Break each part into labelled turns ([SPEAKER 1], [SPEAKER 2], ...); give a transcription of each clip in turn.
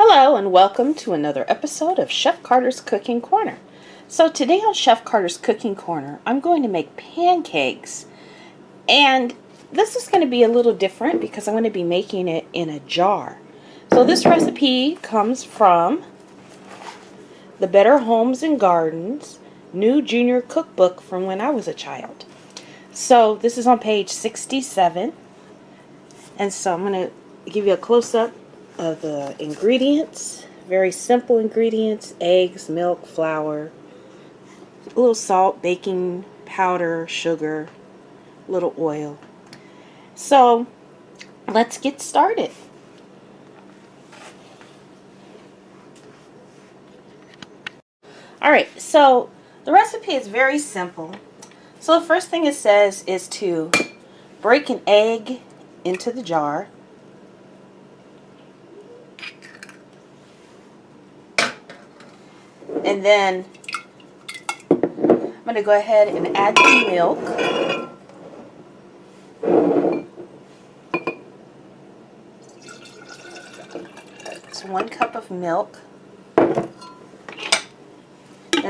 [SPEAKER 1] Hello and welcome to another episode of Chef Carter's Cooking Corner. So today on Chef Carter's Cooking Corner, I'm going to make pancakes. And this is going to be a little different because I'm going to be making it in a jar. So this recipe comes from the Better Homes and Gardens New Junior Cookbook from when I was a child. So this is on page 67. And so I'm going to give you a close-up of the ingredients. Very simple ingredients: eggs, milk, flour, a little salt, baking powder, sugar, a little oil. So let's get started. Alright, so the recipe is very simple. So the first thing it says is to break an egg into the jar. And then I'm going to go ahead and add the milk. It's 1 cup of milk. And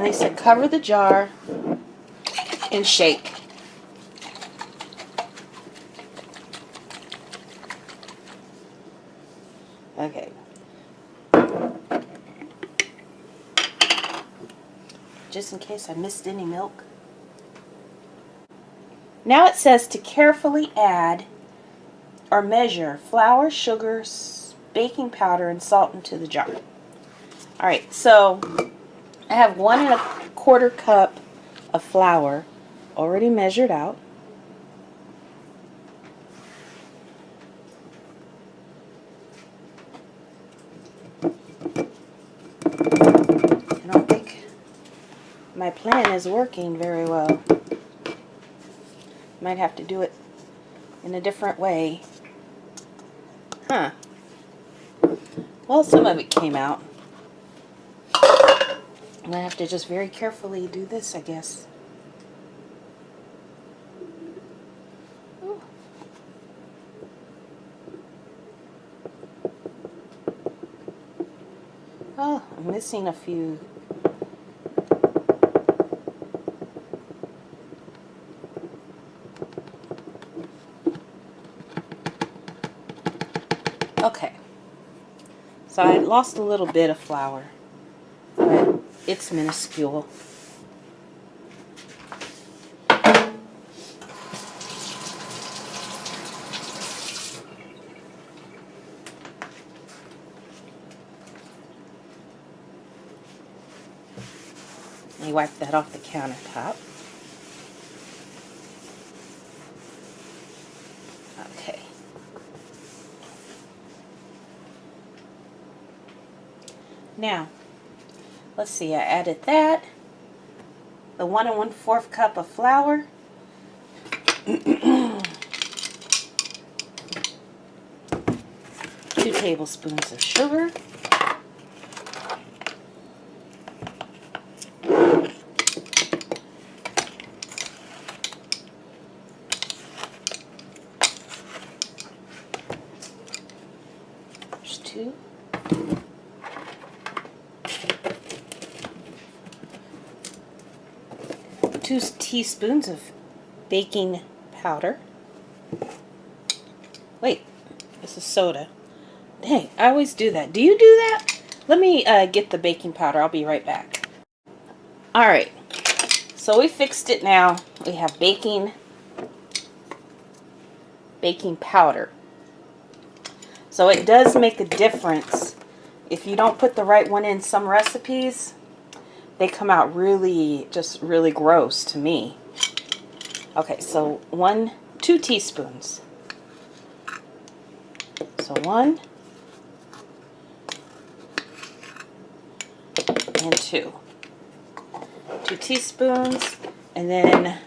[SPEAKER 1] they said cover the jar and shake. Okay. Just in case I missed any milk. Now it says to carefully add or measure flour, sugar, baking powder, and salt into the jar. Alright, so I have 1 1/4 cup of flour already measured out. I don't think my plan is working very well. Might have to do it in a different way. Huh. Well, some of it came out. I'm going to have to just very carefully do this, I guess. Ooh. Oh, I'm missing a few. Okay. So I lost a little bit of flour, but it's minuscule. Let me wipe that off the countertop. Okay. Now, let's see, I added that, the 1 1/4 cup of flour, 2 tablespoons of sugar, there's 2, 2 teaspoons of baking powder. Wait, this is soda. Dang, I always do that. Do you do that? Let me get the baking powder. I'll be right back. Alright, so we fixed it now. We have baking powder. So it does make a difference. If you don't put the right one in some recipes, they come out just really gross to me. Okay, so 2 teaspoons. So 1 and 2. 2 teaspoons, and then it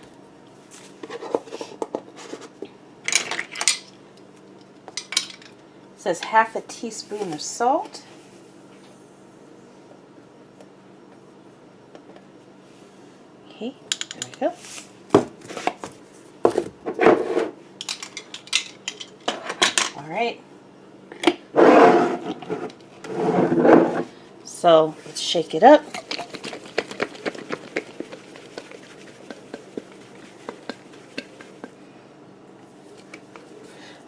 [SPEAKER 1] says 1/2 teaspoon of salt. Okay, there we go. All right. So let's shake it up.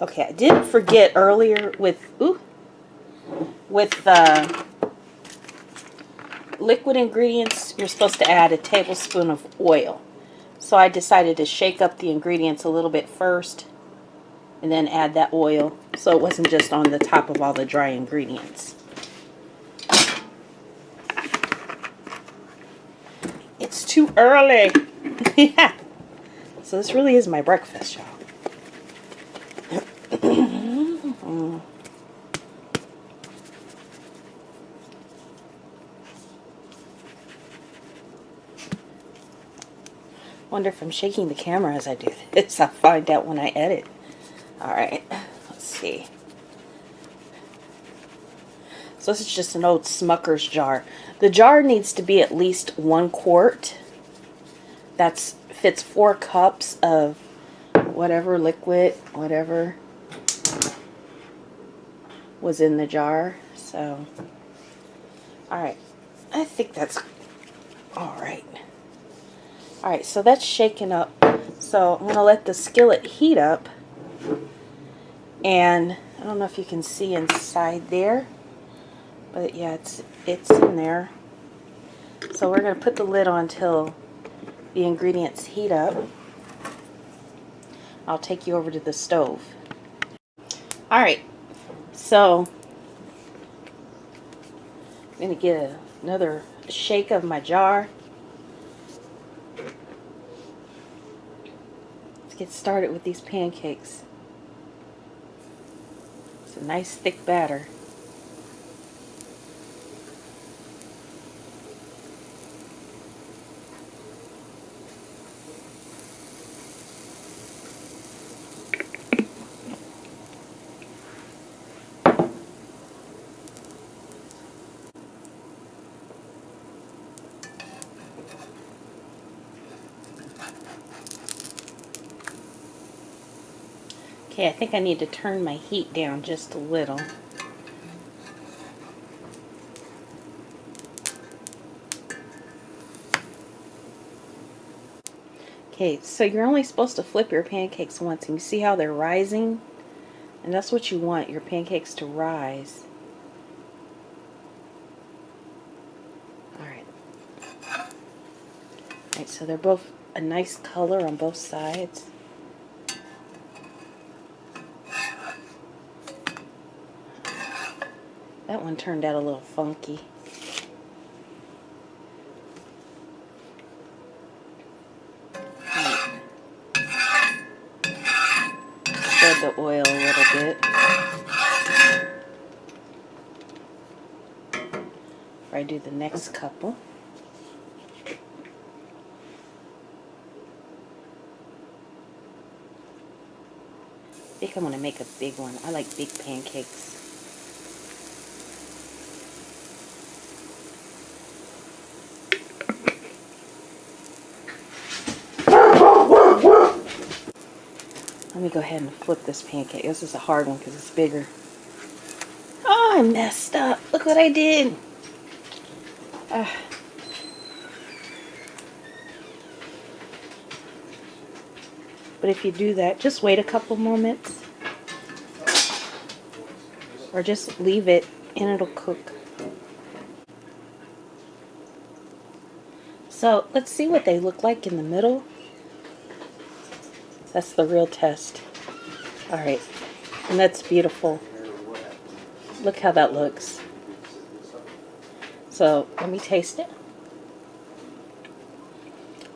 [SPEAKER 1] Okay, I did forget earlier with liquid ingredients, you're supposed to add a tablespoon of oil. So I decided to shake up the ingredients a little bit first and then add that oil so it wasn't just on the top of all the dry ingredients. It's too early. Yeah. So this really is my breakfast, y'all. Wonder if I'm shaking the camera as I do this. I'll find out when I edit. Alright, let's see. So this is just an old Smucker's jar. The jar needs to be at least 1 quart. That fits 4 cups of whatever liquid, whatever was in the jar. So, alright. I think that's alright. Alright, so that's shaken up. So I'm going to let the skillet heat up. And I don't know if you can see inside there. But yeah, it's in there. So we're going to put the lid on till the ingredients heat up. I'll take you over to the stove. Alright, so I'm going to get another shake of my jar. Let's get started with these pancakes. It's a nice thick batter. Okay, I think I need to turn my heat down just a little. Okay, so you're only supposed to flip your pancakes once, and you see how they're rising? And that's what you want, your pancakes to rise. Alright. Alright, so they're both a nice color on both sides. That one turned out a little funky. Right. Spread the oil a little bit. Before I do the next couple. I think I'm going to make a big one. I like big pancakes. Let me go ahead and flip this pancake. This is a hard one because it's bigger. Oh, I messed up. Look what I did. But if you do that, just wait a couple moments. Or just leave it and it'll cook. So let's see what they look like in the middle. That's the real test. Alright, and that's beautiful. Look how that looks. So let me taste it.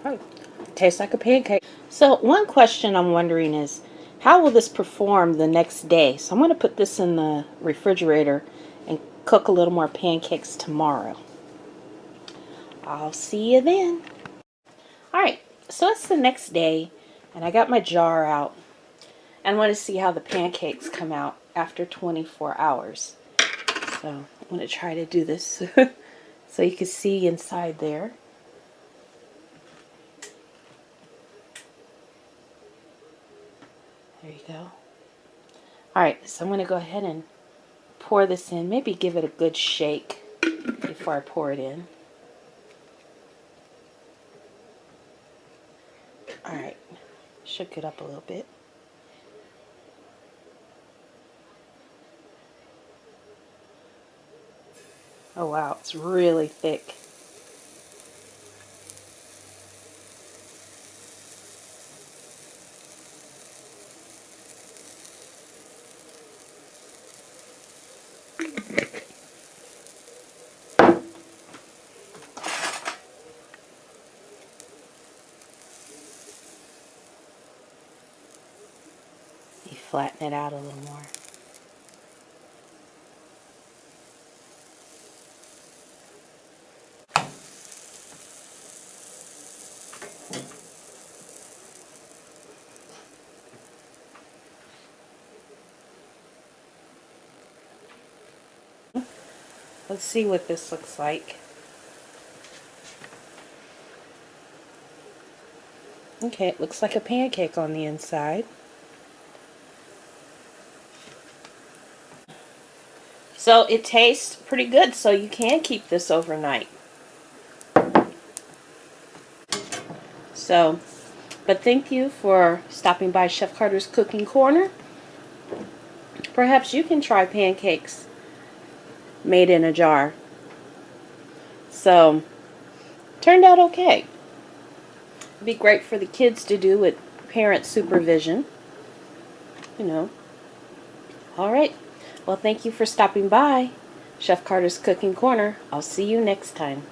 [SPEAKER 1] Oh, it tastes like a pancake. So one question I'm wondering is, how will this perform the next day? So I'm going to put this in the refrigerator and cook a little more pancakes tomorrow. I'll see you then. Alright, so it's the next day, and I got my jar out. And I want to see how the pancakes come out after 24 hours. So I'm going to try to do this so you can see inside there. There you go. Alright, so I'm going to go ahead and pour this in. Maybe give it a good shake. before I pour it in. Alright, shook it up a little bit. Oh wow, it's really thick. You flatten it out a little more. Let's see what this looks like. Okay, it looks like a pancake on the inside. So it tastes pretty good, so you can keep this overnight. So, but thank you for stopping by Chef Carter's Cooking Corner. Perhaps you can try pancakes made in a jar. So, turned out okay. It'd be great for the kids to do with parent supervision. You know. Alright. Well, thank you for stopping by Chef Carter's Cooking Corner. I'll see you next time.